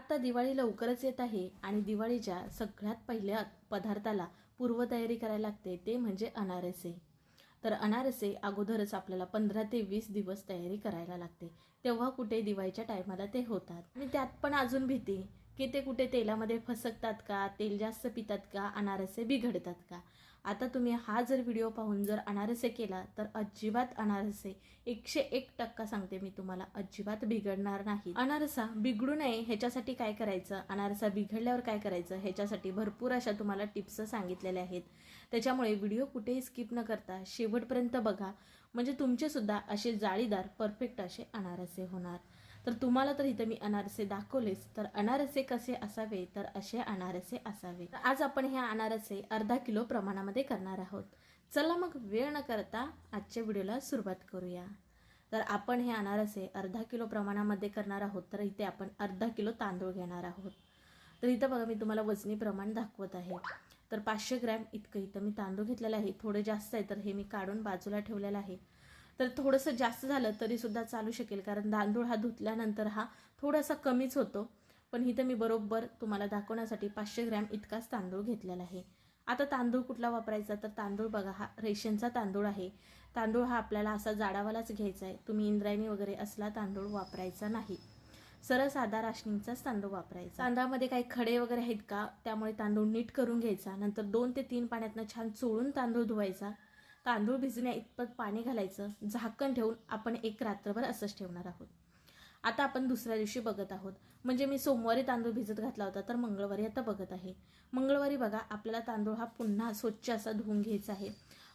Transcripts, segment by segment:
आता दिवाळी लवकरच येत आहे आणि दिवाळीच्या सगळ्यात पहिल्या पदार्थाला पूर्वतयारी करायला लागते ते म्हणजे अनारसे। तर अनारसे अगोदरच आपल्याला 15 ते 20 दिवस तयारी करायला लागते, तेव्हा कुठे दिवाळीच्या टायमाला ते होतात। आणि त्यात पण अजून भीती की ते कुठे तेलामध्ये फसकतात का, तेल जास्त पितात का, अनारसे बिघडतात का। आता तुम्ही हा जर व्हिडिओ पाहून जर अनारसे केला तर अजिबात अनारसे 101% सांगते मी तुम्हाला, अजिबात बिघडणार नाही। अनारसा बिघडू नये ह्याच्यासाठी काय करायचं, अनारसा बिघडल्यावर काय करायचं ह्याच्यासाठी भरपूर अशा तुम्हाला टिप्स सांगितलेल्या आहेत। त्याच्यामुळे व्हिडिओ कुठेही स्किप न करता शेवटपर्यंत बघा, म्हणजे तुमचे सुद्धा असे जाळीदार परफेक्ट असे अनारसे होणार। तर तुम्हाला तर इथे मी अनारसे दाखवलेच, तर अनारसे कसे असावे, तर असे अनारसे असावे। आज आपण हे अनारसे अर्धा किलो प्रमाणामध्ये करणार आहोत। चला मग वेळ न करता आजच्या व्हिडिओला सुरुवात करूया। तर आपण हे अनारसे अर्धा किलो प्रमाणामध्ये करणार आहोत, तर इथे आपण अर्धा किलो तांदूळ घेणार आहोत। तर इथं बघा मी तुम्हाला वजनी प्रमाण दाखवत आहे। तर 500 ग्रॅम इतकं इथं मी तांदूळ घेतलेला आहे। थोडे जास्त आहे तर हे मी काढून बाजूला ठेवलेलं आहे। तर थोडंसं जास्त झालं तरी सुद्धा चालू शकेल, कारण तांदूळ हा धुतल्यानंतर हा थोडासा कमीच होतो। पण इथं मी बरोबर तुम्हाला दाखवण्यासाठी 500 ग्रॅम इतकाच तांदूळ घेतलेला आहे। आता तांदूळ कुठला वापरायचा, तर तांदूळ बघा हा रेशनचा तांदूळ आहे। तांदूळ हा आपल्याला असा जाडावालाच घ्यायचा आहे, तुम्ही इंद्रायणी वगैरे असला तांदूळ वापरायचा नाही। सरळ साधा राशनिंगचाच तांदूळ वापरायचा। तांदळामध्ये काही खडे वगैरे आहेत का, त्यामुळे तांदूळ नीट करून घ्यायचा। नंतर 2 ते 3 पाण्यातनं छान चोळून तांदूळ धुवायचा। तांदूळ भिजण्या इतपत पाणी घालायचं, झाकण ठेवून आपण एक रात्रभर असंच ठेवणार आहोत। आता आपण दुसऱ्या दिवशी बघत आहोत, म्हणजे मी सोमवारी तांदूळ भिजत घातला होता, तर मंगळवारी आता बघत आहे। मंगळवारी बघा आपल्याला तांदूळ हा पुन्हा स्वच्छ असा धुवून घ्यायचा आहे।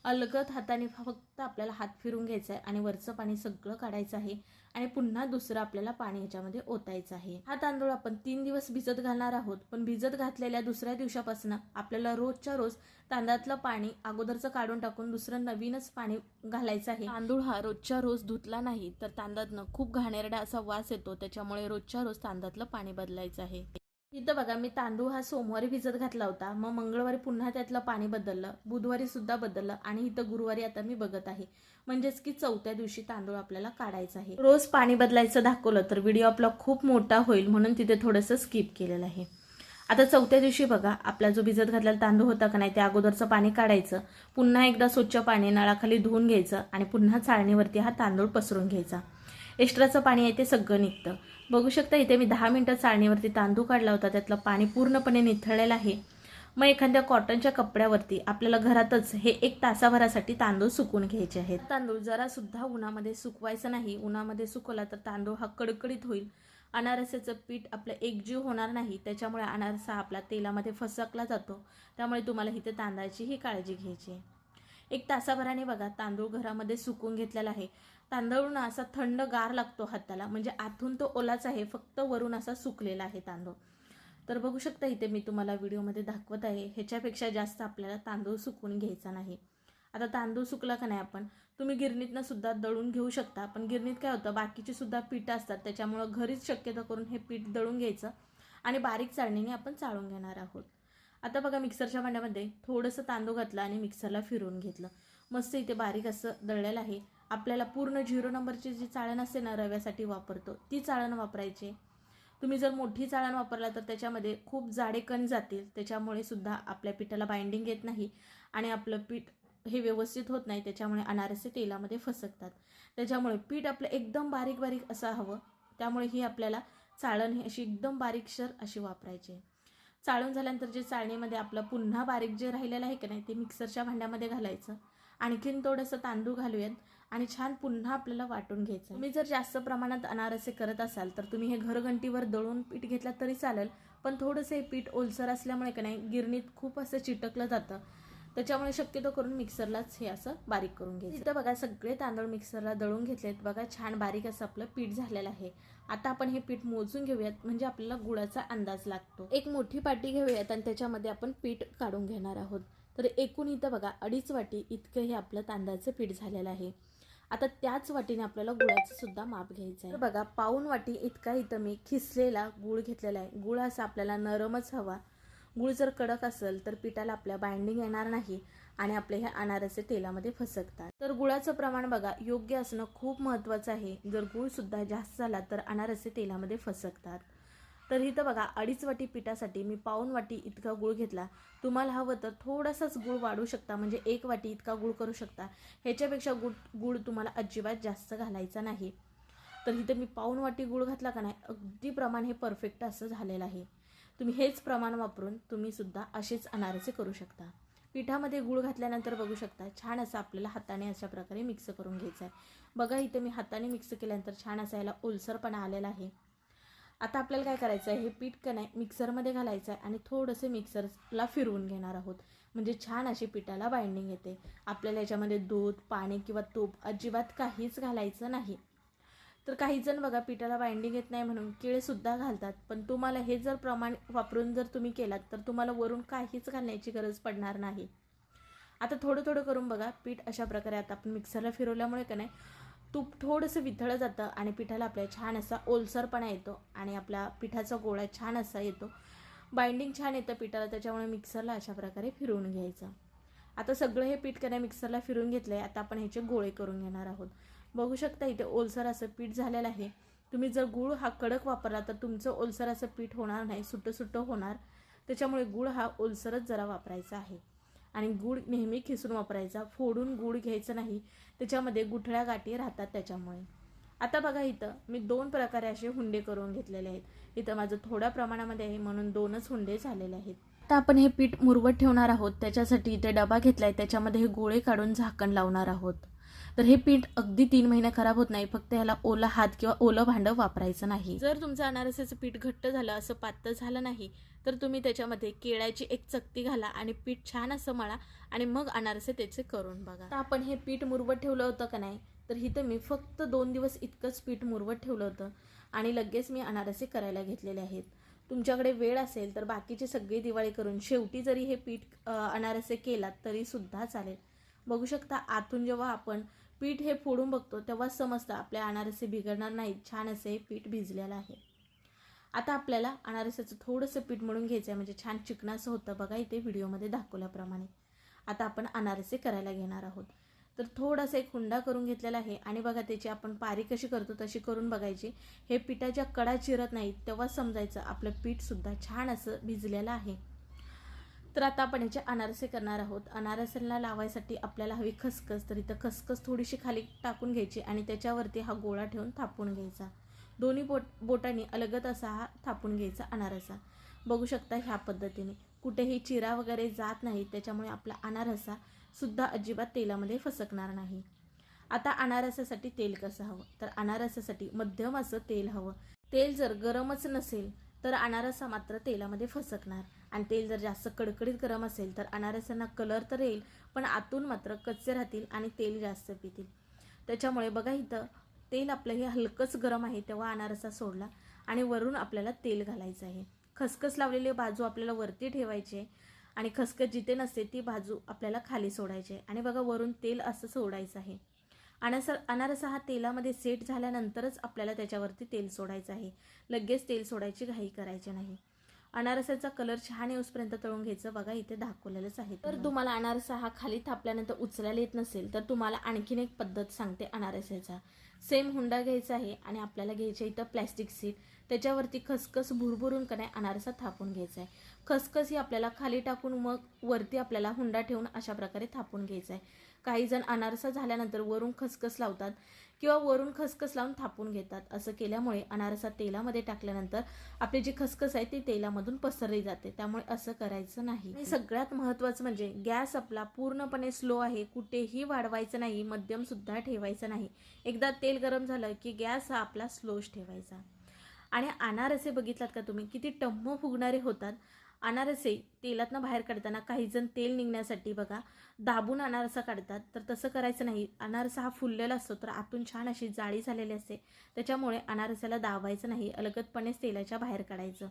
अलगद हाताने फक्त आपल्याला हात फिरून घ्यायचा आहे आणि वरचं पाणी सगळं काढायचं आहे आणि पुन्हा दुसरं आपल्याला पाणी ह्याच्यामध्ये ओतायचं आहे। हा तांदूळ आपण 3 दिवस भिजत घालणार आहोत, पण भिजत घातलेल्या दुसऱ्या दिवसापासून आपल्याला रोजच्या रोज तांदळातलं पाणी अगोदरचं काढून टाकून दुसरं नवीनच पाणी घालायचं आहे। तांदूळ हा रोजच्या रोज धुतला नाही तर तांदळातनं खूप घाणेरडा असा वास येतो, त्याच्यामुळे रोजच्या रोज तांदळातलं पाणी बदलायचं आहे। इथं बघा मी तांदूळ हा सोमवारी भिजत घातला होता, मग मंगळवारी पुन्हा त्यातलं पाणी बदललं, बुधवारी सुद्धा बदललं आणि इथं गुरुवारी आता मी बघत आहे, म्हणजेच की चौथ्या दिवशी तांदूळ आपल्याला काढायचा आहे। रोज पाणी बदलायचं दाखवलं तर व्हिडिओ आपला खूप मोठा होईल, म्हणून तिथे थोडंसं स्किप केलेलं आहे। आता चौथ्या दिवशी बघा आपला जो भिजत घातलेला तांदूळ होता का नाही, त्या अगोदरचं पाणी काढायचं, पुन्हा एकदा स्वच्छ पाणी नळाखाली धुवून घ्यायचं आणि पुन्हा चाळणीवरती हा तांदूळ पसरून घ्यायचा। एक्स्ट्राचं पाणी आहे ते सगळं निघतं। बघू शकता इथे मी 10 मिनिटं चाळणीवरती तांदूळ काढला होता, त्यातलं पाणी पूर्णपणे निथळलेलं आहे। मग एखाद्या कॉटनच्या कपड्यावरती आपल्याला घरातच हे 1 तासाभरासाठी तांदूळ सुकून घ्यायचे आहेत। तांदूळ जरा सुद्धा उन्हामध्ये सुकवायचा नाही, उन्हामध्ये सुकवला तर तांदूळ हा कडकडीत होईल, अनारसाचं पीठ आपलं एकजीव होणार नाही, त्याच्यामुळे अनारसा आपला तेलामध्ये फसकला जातो। त्यामुळे तुम्हाला इथे तांदळाची ही काळजी घ्यायची आहे। 1 तासाभराने बघा तांदूळ घरामध्ये सुकून घेतलेला आहे। तांदूळ ना असा थंड गार लागतो हाताला, म्हणजे आतून तो ओलाच आहे, फक्त वरून असा सुकलेला आहे तांदूळ। तर बघू शकता इथे मी तुम्हाला व्हिडिओमध्ये दाखवत आहे, ह्याच्यापेक्षा जास्त आपल्याला तांदूळ सुकून घ्यायचा नाही। आता तांदूळ सुकला का नाही आपण तुम्ही गिरणीतनं सुद्धा दळून घेऊ शकता, पण गिरणीत काय होतं बाकीची सुद्धा पीठ असतात, त्याच्यामुळे घरीच शक्यतो करून हे पीठ दळून घ्यायचं आणि बारीक चाळणीने आपण चाळून घेणार आहोत। आता बघा मिक्सरच्या भांड्यामध्ये थोडंसं तांदूळ घातलं आणि मिक्सरला फिरवून घेतलं, मस्त इथे बारीक असं दळलेलं आहे। आपल्याला पूर्ण 0 नंबरची जी चाळण असते ना रव्यासाठी वापरतो, ती चाळण वापरायची। तुम्ही जर मोठी चाळण वापरला तर त्याच्यामध्ये खूप जाडे कण जातील, त्याच्यामुळे सुद्धा आपल्या पिठाला बाइंडिंग येत नाही आणि आपलं पीठ हे व्यवस्थित होत नाही, त्याच्यामुळे अनारसे तेलामध्ये फसकतात। त्याच्यामुळे पीठ आपलं एकदम बारीक बारीक असं हवं, त्यामुळे ही आपल्याला चाळण ही अशी एकदम बारीकशर अशी वापरायची। चाळून झाल्यानंतर जे चाळणीमध्ये आपलं पुन्हा बारीक जे राहिलेलं आहे की नाही ते मिक्सरच्या भांड्यामध्ये घालायचं, आणखीन थोडंसं तांदूळ घालूयात आणि छान पुन्हा आपल्याला वाटून घ्यायचं। तुम्ही जर जास्त प्रमाणात अनारसे करत असाल तर तुम्ही हे घरघंटीवर दळून पीठ घेतलं तरी चालेल, पण थोडंसं हे पीठ ओलसर असल्यामुळे की नाही गिरणीत खूप असं चिटकलं जातं, त्याच्यामुळे शक्यतो करून मिक्सरलाच हे असं बारीक करून घ्यायचं। इथं बघा सगळे तांदूळ मिक्सरला दळून घेतलेत, बघा छान बारीक असं आपलं पीठ झालेलं आहे। आता आपण हे पीठ मोजून घेऊयात, म्हणजे आपल्याला गुळाचा अंदाज लागतो। एक मोठी पाटी घेऊयात आणि त्याच्यामध्ये आपण पीठ काढून घेणार आहोत। तर एकूण इथं बघा 2.5 वाटी इतकं हे आपलं तांदळाचं पीठ झालेलं आहे। आता त्याच वाटीने आपल्याला गुळाचं सुद्धा माप घ्यायचं आहे। तर बघा पाऊण वाटी इतका इथं मी खिसलेला गुळ घेतलेला आहे। गुळ असा आपल्याला नरमच हवा, गुळ जर कडक असेल तर पिठाला आपल्या बाइंडिंग येणार नाही आणि आपले हे अनारसे तेलामध्ये फसकतात। तर गुळाचं प्रमाण बघा योग्य असणं खूप महत्त्वाचं आहे, जर गुळ सुद्धा जास्त झाला तर अनारसे तेलामध्ये फसकतात। तर इथं बघा 2.5 वाटी पिठासाठी मी 1 वाटी इतका गूळ घेतला. तुम्हाला हवं तर थोडासाच गूळ वाढू शकता, म्हणजे 1 वाटी इतका गूळ करू शकता. ह्याच्यापेक्षा गूळ तुम्हाला अजिबात जास्त घालायचा नाही. तर इथं मी 1 वाटी गूळ घातला का नाही, अगदी प्रमाण हे परफेक्ट असं झालेलं आहे. तुम्ही हेच प्रमाण वापरून तुम्ही सुद्धा असेच अनारसे करू शकता. पिठामध्ये गूळ घातल्यानंतर बघू शकता छान असं आपल्याला हाताने अशा प्रकारे मिक्स करून घ्यायचं आहे. बघा इथं मी हाताने मिक्स केल्यानंतर छान असा याला ओलसरपणा आलेला आहे. आता आपल्याला काय करायचं आहे, हे पीठ का नाही मिक्सरमध्ये घालायचं आहे आणि थोडंसं मिक्सरला फिरवून घेणार आहोत, म्हणजे छान अशी पिठाला बाइंडिंग येते. आपल्याला याच्यामध्ये दूध, पाणी किंवा तूप अजिबात काहीच घालायचं नाही. तर काही जण बघा पिठाला बाइंडिंग येत नाही म्हणून केळसुद्धा घालतात, पण तुम्हाला हे जर प्रमाण वापरून जर तुम्ही केलात तर तुम्हाला वरून काहीच घालण्याची गरज पडणार नाही. आता थोडं थोडं करून बघा पीठ अशा प्रकारे आता आपण मिक्सरला फिरवल्यामुळे का नाही तूप थोडंसं वितळलं जातं आणि पिठाला आपल्याला छान असा ओलसरपणा येतो आणि आपला पिठाचा गोळा छान असा येतो, बाइंडिंग छान येतं पिठाला. त्याच्यामुळे मिक्सरला अशा प्रकारे फिरवून घ्यायचं. आता सगळं हे पीठ का नाही मिक्सरला फिरवून घेतलं आहे. आता आपण ह्याचे गोळे करून घेणार आहोत. बघू शकता इथे ओलसर असं पीठ झालेलं आहे. तुम्ही जर गूळ हा कडक वापरला तर तुमचं ओलसर असं पीठ होणार नाही, सुट्टं सुट्टं होणार. त्याच्यामुळे गूळ हा ओलसरच जरा वापरायचा आहे आणि गूळ नेहमी खिसून वापरायचा, फोडून गूळ घ्यायचं नाही, त्याच्यामध्ये गुठळ्या गाठी राहतात त्याच्यामुळे. आता बघा इथं मी 2 प्रकारे असे हुंडे करून घेतलेले आहेत. इथं माझं थोड्या प्रमाणामध्ये आहे म्हणून 2च हुंडे झालेले आहेत. आता आपण हे पीठ मुरवत ठेवणार आहोत. त्याच्यासाठी इथे डबा घेतला आहे, त्याच्यामध्ये हे गोळे काढून झाकण लावणार आहोत. तर हे पीठ अगदी 3 महिने खराब होत नाही, फक्त ह्याला ओला हात किंवा ओलं भांडं वापरायचं नाही. जर तुमचं अनारसाचं पीठ घट्ट झालं, असं पातळ झालं नाही, तर तुम्ही त्याच्यामध्ये केळ्याची एक चकती घाला आणि पीठ छान असं मळा आणि मग अनारसे त्याचे करून बघा. आता आपण हे पीठ मुरवत ठेवलं होतं का नाही, तर इथं मी फक्त 2 दिवस इतकंच पीठ मुरवत ठेवलं होतं आणि लगेच मी अनारसे करायला घेतलेले आहेत. तुमच्याकडे वेळ असेल तर बाकीची सगळी दिवाळी करून शेवटी जरी हे पीठ अनारसे केलात तरी सुद्धा चालेल. बघू शकता आतून जेव्हा आपण पीठ हे फोडून बघतो तेव्हा समजतं आपल्या अनारसे बिघडणार नाहीत, छान असे पीठ भिजलेलं आहे. आता आपल्याला अनारसाचं थोडंसं पीठ मळून घ्यायचं आहे, म्हणजे छान चिकनाचं होतं बघा इथे व्हिडिओमध्ये दाखवल्याप्रमाणे. आता आपण अनारसे करायला घेणार आहोत. तर थोडासा एक हुंडा करून घेतलेला आहे आणि बघा त्याची आपण पारी कशी करतो तशी करून बघायची. हे पिठाच्या कडा चिरत नाहीत तेव्हा समजायचं आपलं पीठसुद्धा छान असं भिजलेलं आहे. तर आता आपण याचे अनारसे करणार आहोत. अनारसाला लावायसाठी आपल्याला हवी खसखस, तर इथं खसखस थोडीशी खाली टाकून घ्यायची आणि त्याच्यावरती हा गोळा ठेवून थापून घ्यायचा. दोन्ही बोटांनी अलगद असा हा थापून घ्यायचा अनारसा. बघू शकता ह्या पद्धतीने कुठेही चिरा वगैरे जात नाही, त्याच्यामुळे आपला अनारसा सुद्धा अजिबात तेलामध्ये फसकणार नाही. आता अनारसासाठी तेल कसं हवं, तर अनारसासाठी मध्यम असं तेल हवं. तेल जर गरमच नसेल तर अनारसा मात्र तेलामध्ये फसकणार आणि तेल जर जास्त कडकडीत गरम असेल तर अनारसांना कलर तर येईल पण आतून मात्र कच्चे राहतील आणि तेल जास्त पितील. त्याच्यामुळे बघा इथं तेल आपलं हे हलकंच गरम आहे तेव्हा अनारसा सोडला आणि वरून आपल्याला तेल घालायचं आहे. खसखस लावलेली बाजू आपल्याला वरती ठेवायची आहे आणि खसखस जिथे नसते ती बाजू आपल्याला खाली सोडायची आहे आणि बघा वरून तेल असं सोडायचं आहे. अनारसा हा तेलामध्ये सेट झाल्यानंतरच आपल्याला त्याच्यावरती तेल सोडायचं आहे, लगेच तेल सोडायची घाई करायची नाही. अनारसाचा कलर छान येऊसपर्यंत तळून घ्यायचं, बघा इथे दाखवलेलंच आहे. तर तुम्हाला अनारसा हा खाली थापल्यानंतर उचलायला येत नसेल तर तुम्हाला आणखीन एक पद्धत सांगते अनारसाचा. सेम हुंडा घ्यायचा आहे आणि आपल्याला घ्यायचं इथं प्लॅस्टिक सीट, त्याच्यावरती खसखस भुरभुरून का नाही अनारसा थापून घ्यायचा आहे. खसखस ही आपल्याला खाली टाकून मग वरती आपल्याला हुंडा ठेवून अशा प्रकारे थापून घ्यायचा आहे. काही जण अनारसा झाल्यानंतर वरून खसखस लावतात किंवा वरून खसखस लावून थापून घेतात. असं केल्यामुळे अनारसा तेलामध्ये टाकल्यानंतर आपली जी खसखस आहे ती तेलामधून पसरली जाते, त्यामुळे असं करायचं नाही. आणि सगळ्यात महत्त्वाचं म्हणजे गॅस आपला पूर्णपणे स्लो आहे, कुठेही वाढवायचं नाही, मध्यम सुद्धा ठेवायचं नाही. एकदा तेल गरम झालं की गॅस हा आपला स्लोच ठेवायचा. आणि अनारसे बघितलात का तुम्ही किती टम्म फुगणारे होतात. अनारसे तेलातनं बाहेर काढताना काही जण तेल निघण्यासाठी बघा दाबून अनारसा काढतात, तर तसं करायचं नाही. अनारसा हा फुललेला असतो तर आतून छान अशी जाळी झालेली असते, त्याच्यामुळे अनारसाला दाबायचं नाही, अलगदपणेच तेलाच्या बाहेर काढायचं.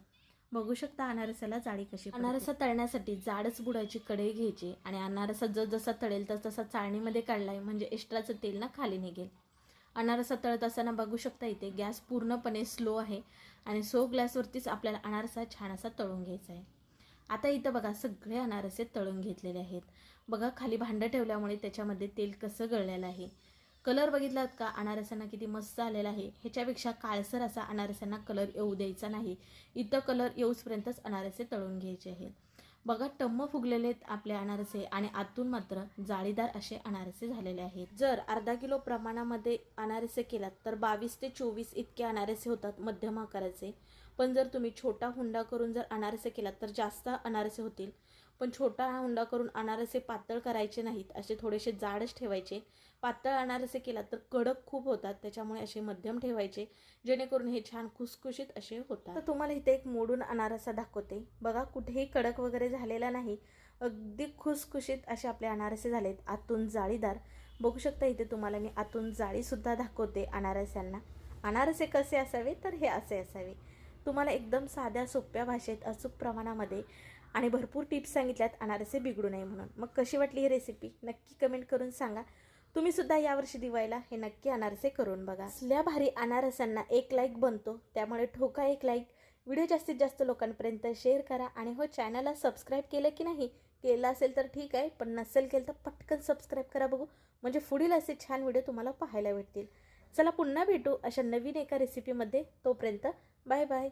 बघू शकता अनारसाला जाळी कशी. अनारसा तळण्यासाठी जाडच बुडाची कढई घ्यायची आणि अनारसा जसा तळेल तर तसा चाळणीमध्ये काढलाय म्हणजे एक्स्ट्राचं तेल ना खाली निघेल. अनारसा तळत असताना बघू शकता इथे गॅस पूर्णपणे स्लो आहे आणि स्लो गॅसवरतीच आपल्याला अनारसा छान असा तळून घ्यायचा आहे. आता इथं बघा सगळे अनारसे तळून घेतलेले आहेत. बघा खाली भांडं ठेवल्यामुळे त्याच्यामध्ये तेल कसं गळलेलं आहे. कलर बघितलात का अनारसांना किती मस्त आलेला आहे. ह्याच्यापेक्षा काळसर असा अनारसांना कलर येऊ द्यायचा नाही. इथं कलर येऊसपर्यंतच अनारसे तळून घ्यायचे आहेत. बघा टम्म फुगलेले आहेत आपले अनारसे आणि आतून मात्र जाळीदार असे अनारसे झालेले आहेत. जर अर्धा किलो प्रमाणामध्ये अनारसे केलात तर 22 ते 24 इतके अनारसे होतात मध्यम आकाराचे. पण जर तुम्ही छोटा हुंडा करून जर अनारसे केलात तर जास्त अनारसे होतील. पण छोटा हुंडा करून अनारसे पातळ करायचे नाहीत, असे थोडेसे जाडच ठेवायचे. पातळ अनारसे केलात तर कडक खूप होतात, त्याच्यामुळे असे मध्यम ठेवायचे, जेणेकरून हे छान खुसखुशीत असे होतात. तर तुम्हाला इथे एक मोडून अनारसा दाखवते. बघा कुठेही कडक वगैरे झालेला नाही, अगदी खुसखुशीत असे आपले अनारसे झालेत, आतून जाळीदार. बघू शकता इथे तुम्हाला मी आतून जाळीसुद्धा दाखवते अनारस्यांना. अनारसे कसे असावे तर हे असे असावे. तुम्हाला एकदम साध्या सोप्या भाषेत अचूक प्रमाणामध्ये आणि भरपूर टिप्स सांगितल्यात अनारसे बिघडू नये म्हणून. मग कशी वाटली ही रेसिपी नक्की कमेंट करून सांगा. तुम्ही सुद्धा यावर्षी दिवाळीला हे नक्की अनारसे करून बघा. असल्या भारी अनारसांना एक लाईक बनतो, त्यामुळे ठोका एक लाईक. व्हिडिओ जास्तीत जास्त लोकांपर्यंत शेअर करा. आणि हो, चॅनलला सबस्क्राईब केलं की नाही? केलं असेल तर ठीक आहे, पण नसेल केलं तर पटकन सबस्क्राईब करा बघू, म्हणजे पुढील असे छान व्हिडिओ तुम्हाला पाहायला भेटतील. चला पुन्हा भेटू अशा नवीन एका रेसिपीमध्ये. तोपर्यंत बाय बाय.